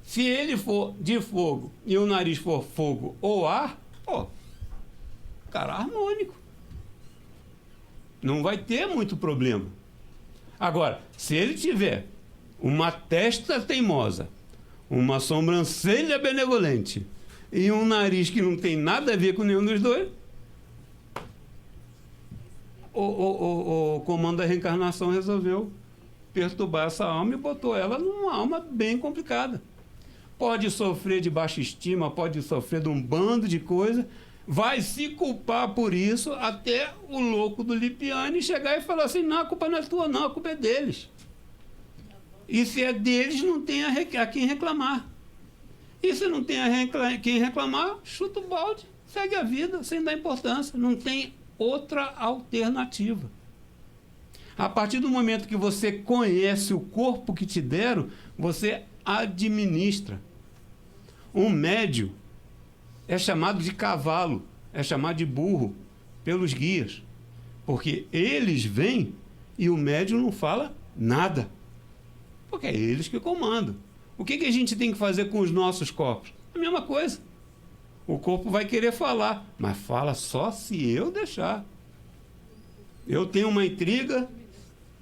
Se ele for de fogo e o nariz for fogo ou ar, cara harmônico. Não vai ter muito problema. Agora, se ele tiver uma testa teimosa, uma sobrancelha benevolente e um nariz que não tem nada a ver com nenhum dos dois, o comando da reencarnação resolveu perturbar essa alma e botou ela numa alma bem complicada. Pode sofrer de baixa estima, pode sofrer de um bando de coisas, vai se culpar por isso até o louco do Lipiani chegar e falar assim, não, a culpa não é tua não, a culpa é deles. E se é deles, não tem a quem reclamar. E se não tem quem reclamar, chuta o balde, segue a vida, sem dar importância. Não tem outra alternativa. A partir do momento que você conhece o corpo que te deram, você administra. Um médium é chamado de cavalo, é chamado de burro pelos guias, porque eles vêm e o médium não fala nada, porque é eles que comandam. O que a gente tem que fazer com os nossos corpos? A mesma coisa. O corpo vai querer falar, mas fala só se eu deixar. Eu tenho uma intriga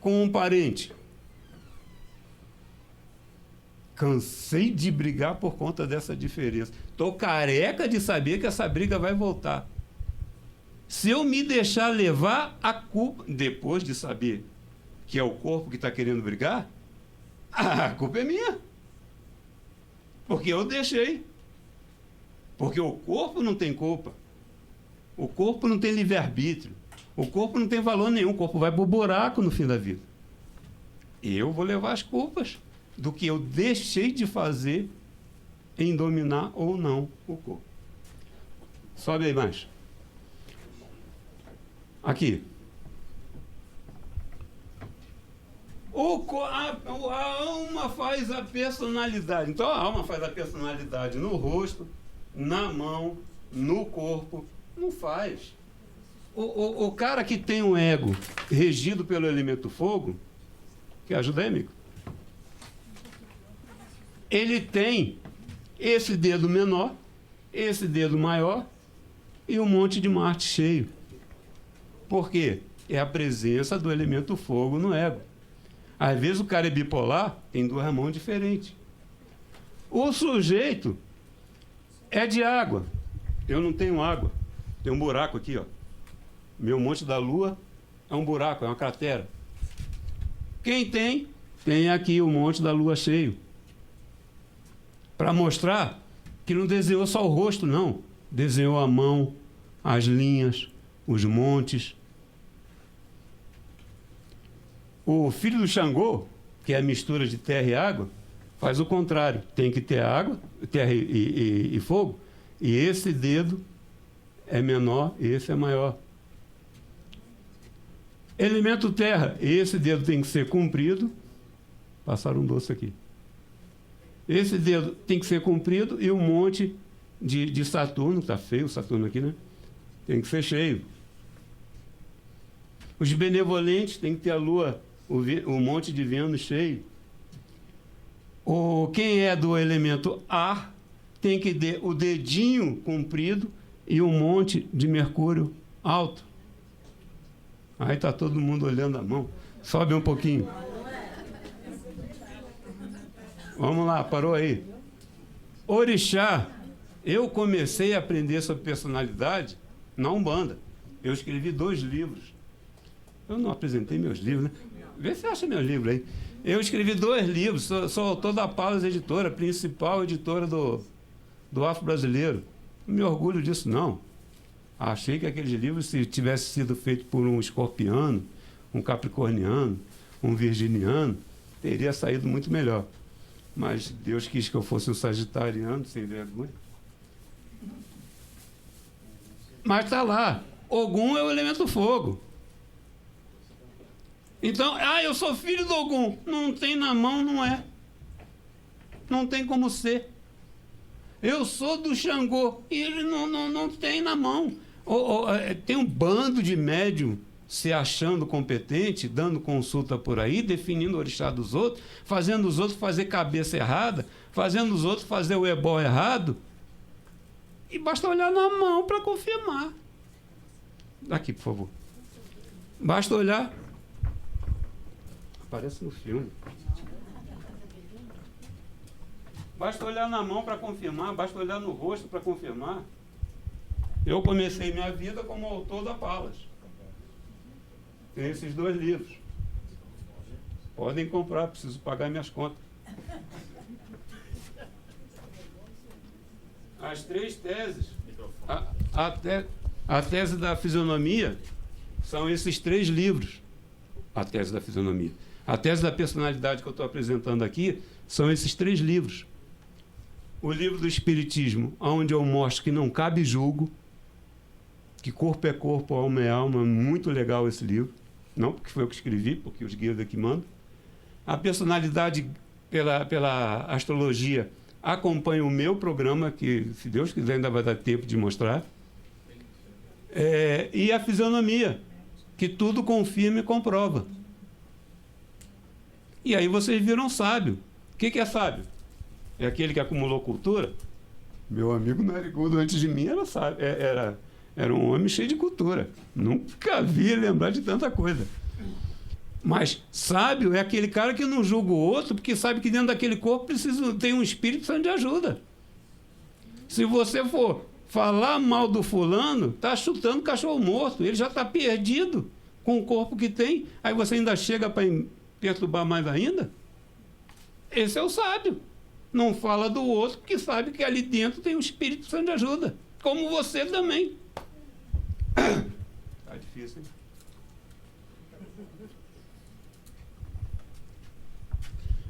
com um parente. Cansei de brigar por conta dessa diferença. Estou careca de saber que essa briga vai voltar. Se eu me deixar levar, a culpa, depois de saber que é o corpo que está querendo brigar, a culpa é minha. Porque eu deixei. Porque o corpo não tem culpa. O corpo não tem livre-arbítrio. O corpo não tem valor nenhum. O corpo vai pro buraco no fim da vida. Eu vou levar as culpas do que eu deixei de fazer em dominar ou não o corpo. Sobe aí mais. Aqui. A alma faz a personalidade. Então a alma faz a personalidade no rosto, na mão, no corpo. Não faz. O cara que tem um ego regido pelo elemento fogo, que ajuda aí, amigo? Ele tem esse dedo menor, esse dedo maior e um monte de Marte cheio. Por quê? É a presença do elemento fogo no ego. Às vezes o cara é bipolar, tem duas mãos diferentes. O sujeito é de água. Eu não tenho água. Tem um buraco aqui, ó. Meu monte da Lua é um buraco, é uma cratera. Quem tem? Tem aqui o monte da Lua cheio. Para mostrar que não desenhou só o rosto, não. Desenhou a mão, as linhas, os montes. O filho do Xangô, que é a mistura de terra e água, faz o contrário. Tem que ter água, terra e fogo. E esse dedo é menor e esse é maior. Elemento terra, esse dedo tem que ser comprido. Passaram um doce aqui. Esse dedo tem que ser comprido e um monte de Saturno, está feio o Saturno aqui, né? Tem que ser cheio. Os benevolentes tem que ter a Lua, o monte de Vênus cheio. Quem é do elemento ar tem que ter o dedinho comprido e um monte de Mercúrio alto. Aí está todo mundo olhando a mão. Sobe um pouquinho. Vamos lá, parou aí. Orixá. Eu comecei a aprender sobre personalidade na Umbanda. Eu escrevi 2 livros. Eu não apresentei meus livros, né? Vê se acha meu livro aí. Eu escrevi 2 livros, sou autor da Palas Editora, principal editora do Afro Brasileiro. Não me orgulho disso, não. Achei que aqueles livros, se tivesse sido feito por um escorpiano, um capricorniano, um virginiano, teria saído muito melhor. Mas Deus quis que eu fosse um sagitariano, sem vergonha. Mas está lá. Ogum é o elemento fogo. Então, eu sou filho do Ogum. Não tem na mão, não é. Não tem como ser. Eu sou do Xangô. E ele não tem na mão. Tem um bando de médium se achando competente, dando consulta por aí, definindo o orixá dos outros, fazendo os outros fazer cabeça errada, fazendo os outros fazer o ebó errado. E basta olhar na mão para confirmar. Aqui, por favor. Basta olhar. Aparece no filme. Basta olhar na mão para confirmar, basta olhar no rosto para confirmar. Eu comecei minha vida como autor da Palas. Tem esses 2 livros. Podem comprar, preciso pagar minhas contas. As 3 teses. A tese da fisionomia são esses 3 livros. A tese da fisionomia. A tese da personalidade que eu estou apresentando aqui são esses 3 livros. O livro do Espiritismo, onde eu mostro que não cabe julgo, que corpo é corpo, alma é alma, muito legal esse livro. Não porque foi eu que escrevi, porque os guias aqui mandam. A personalidade pela astrologia acompanha o meu programa, que, se Deus quiser, ainda vai dar tempo de mostrar. E a fisionomia, que tudo confirma e comprova. E aí vocês viram sábio. O que é sábio? É aquele que acumulou cultura? Meu amigo narigudo antes de mim era sábio, era um homem cheio de cultura. Nunca vi lembrar de tanta coisa. Mas sábio é aquele cara que não julga o outro, porque sabe que dentro daquele corpo tem um espírito precisando de ajuda. Se você for falar mal do fulano, está chutando cachorro morto. Ele já está perdido com o corpo que tem. Aí você ainda chega para perturbar mais ainda? Esse é o sábio. Não fala do outro, porque sabe que ali dentro tem um espírito precisando de ajuda. Como você também. Tá difícil, hein?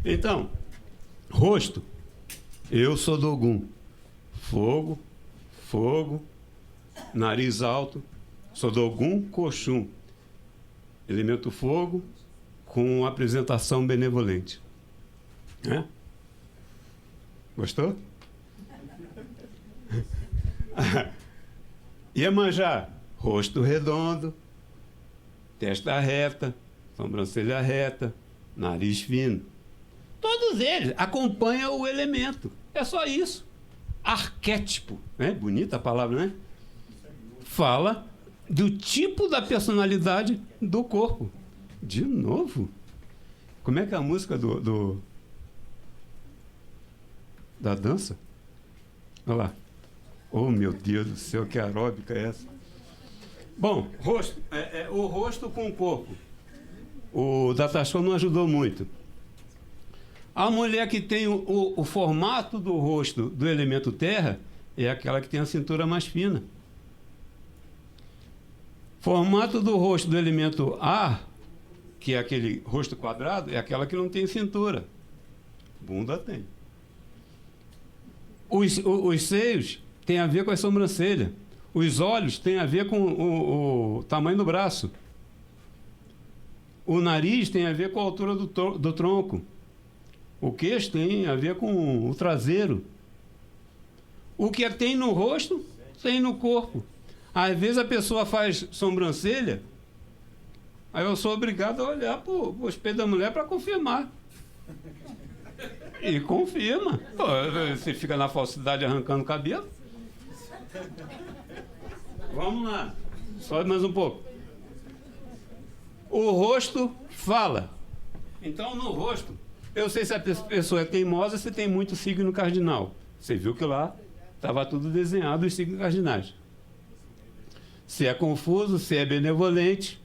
Então, rosto. Eu sou do Ogum. Fogo, fogo, nariz alto. Sou do Ogum Coxum. Elemento fogo com apresentação benevolente. Gostou? Iemanjá. Rosto redondo, testa reta, sobrancelha reta, nariz fino. Todos eles acompanham o elemento. É só isso. Arquétipo, né? Bonita a palavra, né? Fala do tipo da personalidade do corpo. De novo? Como é que é a música da dança? Olha lá. Oh, meu Deus do céu, que aeróbica é essa? Bom, rosto, o rosto com o corpo. O Datashow não ajudou muito. A mulher que tem o formato do rosto do elemento terra é aquela que tem a cintura mais fina. Formato do rosto do elemento ar, que é aquele rosto quadrado, é aquela que não tem cintura. Bunda tem. Os seios têm a ver com a sobrancelha. Os olhos têm a ver com o tamanho do braço. O nariz tem a ver com a altura do tronco. O queixo tem a ver com o traseiro. O que tem no rosto, tem no corpo. Às vezes a pessoa faz sobrancelha, aí eu sou obrigado a olhar para o espelho da mulher para confirmar. E confirma. Pô, você fica na falsidade arrancando o cabelo. Vamos lá. Sobe mais um pouco. O rosto fala. Então, no rosto, eu sei se a pessoa é teimosa, se tem muito signo cardinal. Você viu que lá estava tudo desenhado, os signos cardinais. se é confuso, se é benevolente,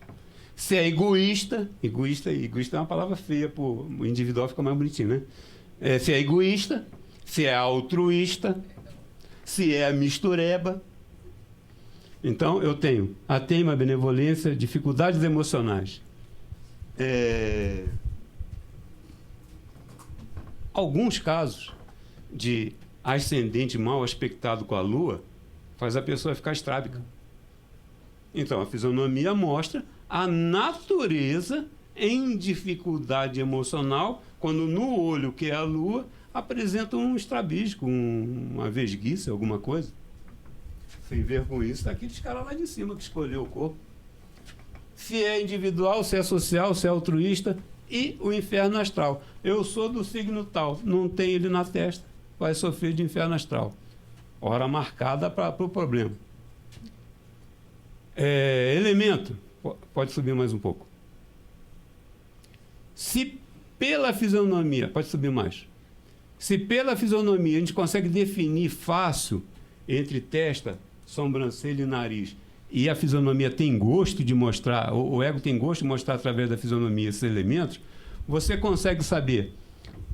se é egoísta. Egoísta é uma palavra feia, o individual fica mais bonitinho, né? Se é egoísta, se é altruísta, se é mistureba. Então, eu tenho a teima, a benevolência, dificuldades emocionais. Alguns casos de ascendente mal aspectado com a Lua faz a pessoa ficar estrábica. Então, a fisionomia mostra a natureza em dificuldade emocional, quando no olho, que é a Lua, apresenta um estrabisco, uma vesguice, alguma coisa. Sem ver com isso, está aqueles caras lá de cima que escolheu o corpo. Se é individual, se é social, se é altruísta, e o inferno astral. Eu sou do signo tal, não tem ele na testa, vai sofrer de inferno astral. Hora marcada para o problema. Elemento, pode subir mais um pouco. Se pela fisionomia, pode subir mais. Se pela fisionomia a gente consegue definir fácil entre testa, sobrancelha e nariz, e a fisionomia tem gosto de mostrar, o ego tem gosto de mostrar através da fisionomia esses elementos, você consegue saber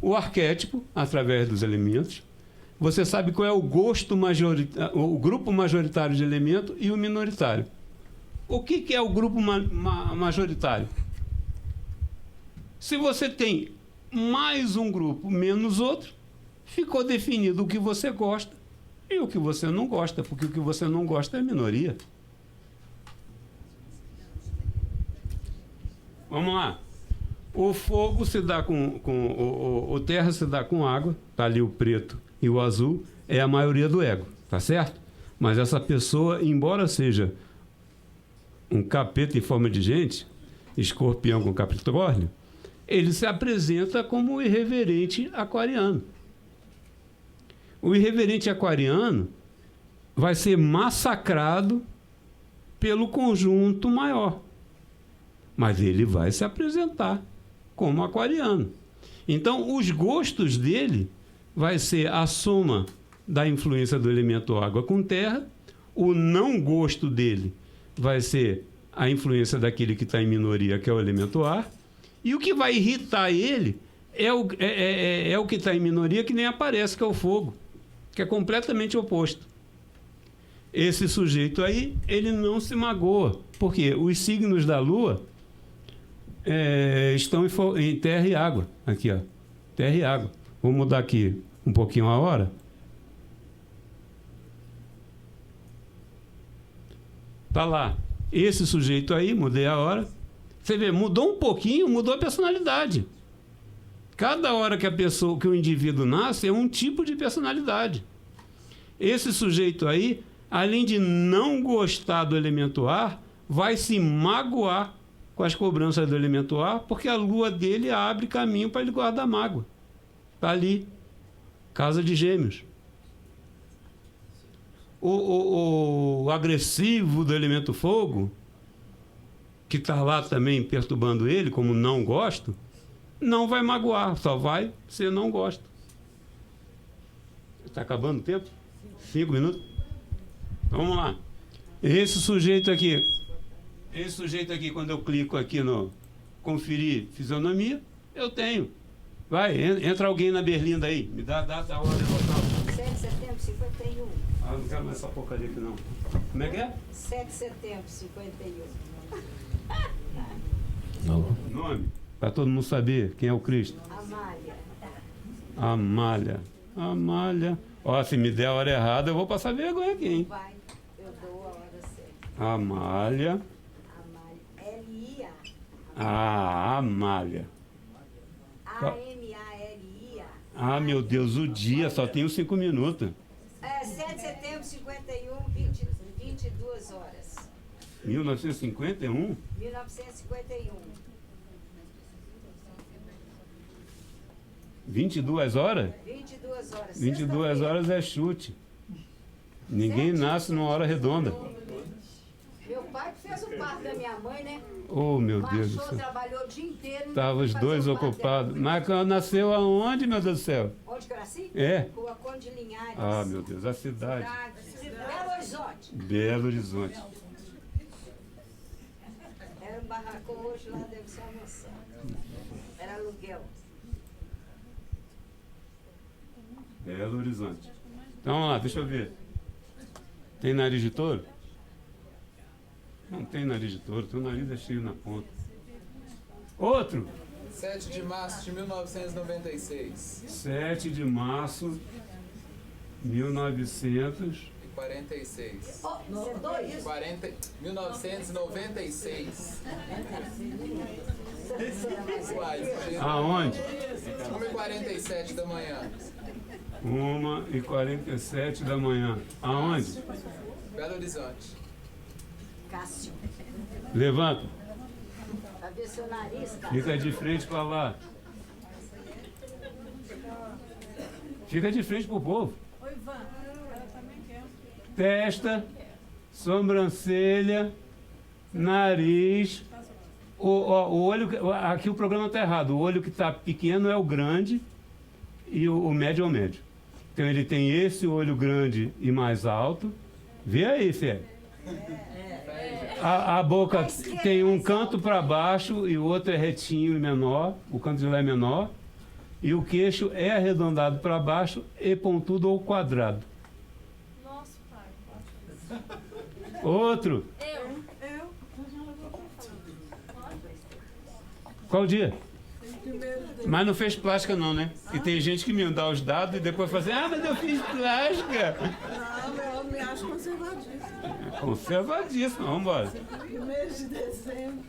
o arquétipo através dos elementos, você sabe qual é o gosto majoritário, o grupo majoritário de elemento e o minoritário. O que é o grupo majoritário? Se você tem mais um grupo menos outro, ficou definido o que você gosta e o que você não gosta, porque o que você não gosta é minoria. Vamos lá. O fogo se dá o terra se dá com água, tá ali o preto e o azul, é a maioria do ego, tá certo? Mas essa pessoa, embora seja um capeta em forma de gente, escorpião com capricórnio, ele se apresenta como o irreverente aquariano. O irreverente aquariano vai ser massacrado pelo conjunto maior, mas ele vai se apresentar como aquariano. Então, os gostos dele vai ser a soma da influência do elemento água com terra, o não gosto dele vai ser a influência daquele que está em minoria, que é o elemento ar, e o que vai irritar ele é o que está em minoria, que nem aparece, que é o fogo, que é completamente oposto. Esse sujeito aí, ele não se magoa, porque os signos da Lua estão em terra e água. Aqui, ó, terra e água. Vou mudar aqui um pouquinho a hora. Tá lá. Esse sujeito aí, mudei a hora. Você vê, mudou um pouquinho, mudou a personalidade. Cada hora que o indivíduo nasce é um tipo de personalidade. Esse sujeito aí, além de não gostar do elemento ar, vai se magoar com as cobranças do elemento ar, porque a lua dele abre caminho para ele guardar mágoa. Está ali, casa de Gêmeos. O agressivo do elemento fogo, que está lá também perturbando ele, como não gosto, não vai magoar, só vai ser não gosto. Está acabando o tempo? 5 minutos? Vamos lá. Esse sujeito aqui, quando eu clico aqui no conferir fisionomia, eu tenho. Vai, entra alguém na berlinda aí. Me dá a data, a hora e local. 7 de setembro, 51. Ah, não quero mais essa porcaria aqui, não. Como é que é? 7 de setembro, 51. Não. Nome? Para todo mundo saber quem é o Cristo. Amália. Amália. Ó, se me der a hora errada, eu vou passar vergonha aqui, hein? Vai, eu dou a hora certa. Amália. Amália. L-I-A. Ah, Amália. A-M-A-L-I-A. Ah, meu Deus, o dia só tem os 5 minutos. 7 de setembro, 51, 22 horas. 1951? 1951. 22 horas? 22 horas. 22 horas é chute. Ninguém nasce numa hora redonda. Meu pai que fez o parto da minha mãe, né? Oh, meu Deus do Marchou, céu. trabalhou o dia inteiro. Estavam os fazer dois o parto ocupados. dela. Mas nasceu aonde, meu Deus do céu? Onde que eu nasci? É? Rua Conde de Linhares. Ah, meu Deus, a cidade. Belo Horizonte. Belo Horizonte. barracão hoje lá deve ser almoçar. Era aluguel. Belo Horizonte. Então vamos lá, deixa eu ver. Tem nariz de touro? Não tem nariz de touro, teu nariz é cheio na ponta. Outro. 7 de março de 1996. 7 de março, 1900. 46. Oh, você dois? 1996. Aonde? 1h47 da manhã. 1h47 da manhã. Aonde? Belo Horizonte. Cássio. Levanta. Pra ver seu nariz, Cássio. Fica de frente para lá. Fica de frente pro povo. Oi, Ivan. Ela também quer. Testa, sobrancelha, nariz. O olho. Aqui o programa está errado. O olho que está pequeno é o grande e o médio é o médio. Então ele tem esse olho grande e mais alto. Vê aí, Fê. A boca tem um canto para baixo e o outro é retinho e menor. O canto de lá é menor. E o queixo é arredondado para baixo e pontudo ou quadrado. Nosso pai. Outro. Eu. Qual dia? Mas não fez plástica não, né? E tem gente que me dá os dados e depois fala assim, ah, mas eu fiz plástica. Não, eu me acho conservadíssimo. Conservadíssimo, vamos embora. 1º de dezembro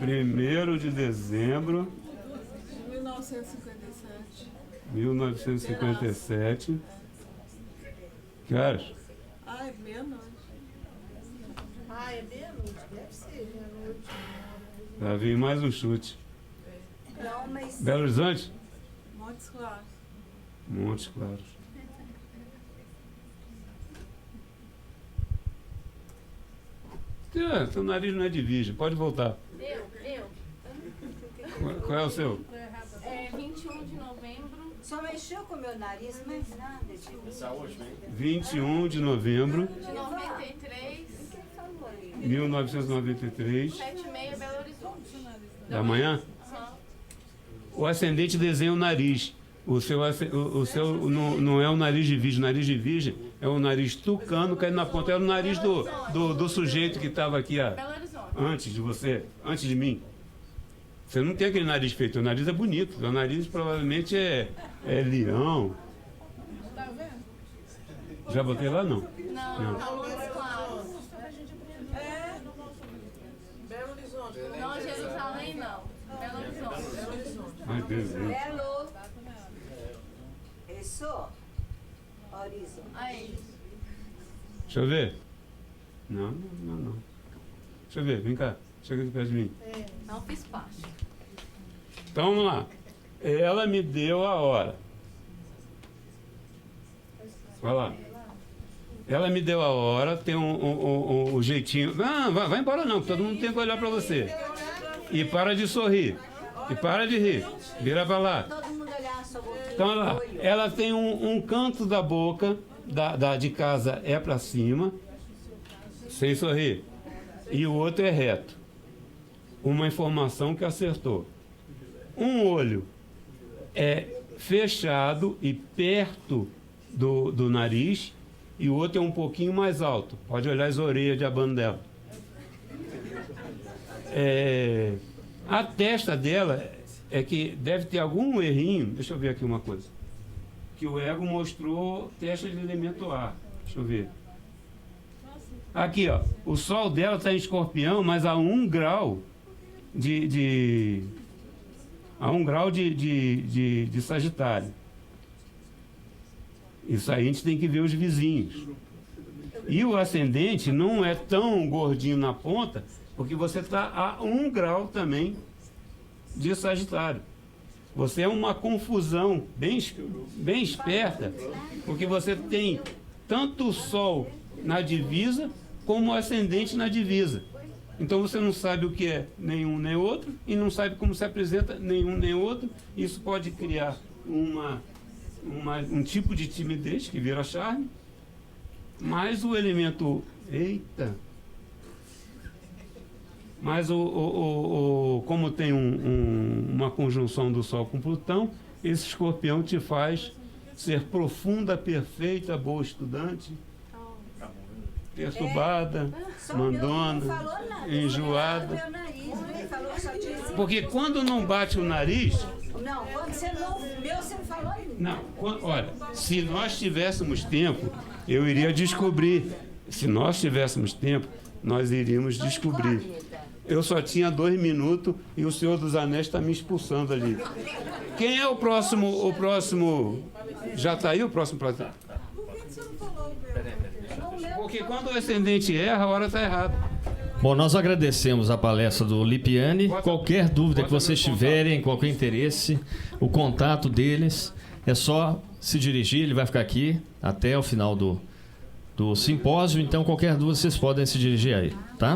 1º de dezembro de 1957. 1957. Que horas? Ai, meia-noite. Ah, é meia-noite? Deve ser meia-noite. Já vem mais um chute. Não, mas Belo Horizonte? Montes Claros. Montes Claros. Teu nariz não é de virgem, pode voltar. Eu. Qual é o seu? É 21 de novembro. só mexeu com o meu nariz, mas nada de mim. 21 de novembro De 93. 1993. 7h30, Belo Horizonte. Da manhã? O ascendente desenha o nariz. O seu não é o nariz de virgem. O nariz de virgem é o nariz tucano caindo na ponta. É o nariz do sujeito que estava aqui Belo Horizonte. antes de você, antes de mim. Você não tem aquele nariz feito. O nariz é bonito. O nariz provavelmente é leão. Tá vendo? Já botei lá, não? Não. Montes Claros. É. Belo Horizonte. Não, Jerusalém não. Belo Horizonte. Belo Horizonte. Ai, desenho. Belo. Isso. Horizonte. Aí. Deixa eu ver. Não. Deixa eu ver, vem cá. Chega aqui perto de mim. Não fiz parte. Então vamos lá. Ela me deu a hora. Vai lá. Ela me deu a hora, tem um jeitinho. Não, vai embora não, todo mundo tem que olhar para você. E para de sorrir. E para de rir. Vira para lá. Todo mundo olhar só boquinha. Então olha lá. Ela tem um canto da boca de casa é para cima, sem sorrir. E o outro é reto. Uma informação que acertou. Um olho é fechado e perto do nariz e o outro é um pouquinho mais alto. Pode olhar as orelhas de abano dela. A testa dela é que deve ter algum errinho. Deixa eu ver aqui uma coisa. Que o ego mostrou testa de elemento ar. Deixa eu ver. Aqui, ó. O sol dela está em Escorpião, mas a 1 grau de Sagitário. Isso aí a gente tem que ver os vizinhos. E o ascendente não é tão gordinho na ponta, porque você está a 1 grau também de Sagitário. Você é uma confusão bem esperta, porque você tem tanto o Sol na divisa, como o ascendente na divisa. Então você não sabe o que é nenhum nem outro, e não sabe como se apresenta nenhum nem outro. Isso pode criar um tipo de timidez que vira charme, mas o elemento... Eita! Mas como tem uma conjunção do Sol com Plutão, esse escorpião te faz ser profunda, perfeita, boa estudante, perturbada, mandona, enjoada. Porque quando não bate o nariz... Não, quando você não... Meu, você não falou ainda. Não, olha, se nós tivéssemos tempo, eu iria descobrir. Se nós tivéssemos tempo, nós iríamos descobrir. Eu só tinha 2 minutos e o Senhor dos Anéis está me expulsando ali. Quem é o próximo? O próximo... Já está aí o próximo planeta? Porque quando o ascendente erra, a hora está errada. Bom, nós agradecemos a palestra do Lipiani. Qualquer dúvida que vocês tiverem, qualquer interesse, o contato deles, é só se dirigir, ele vai ficar aqui até o final do simpósio. Então, qualquer dúvida, vocês podem se dirigir aí, tá?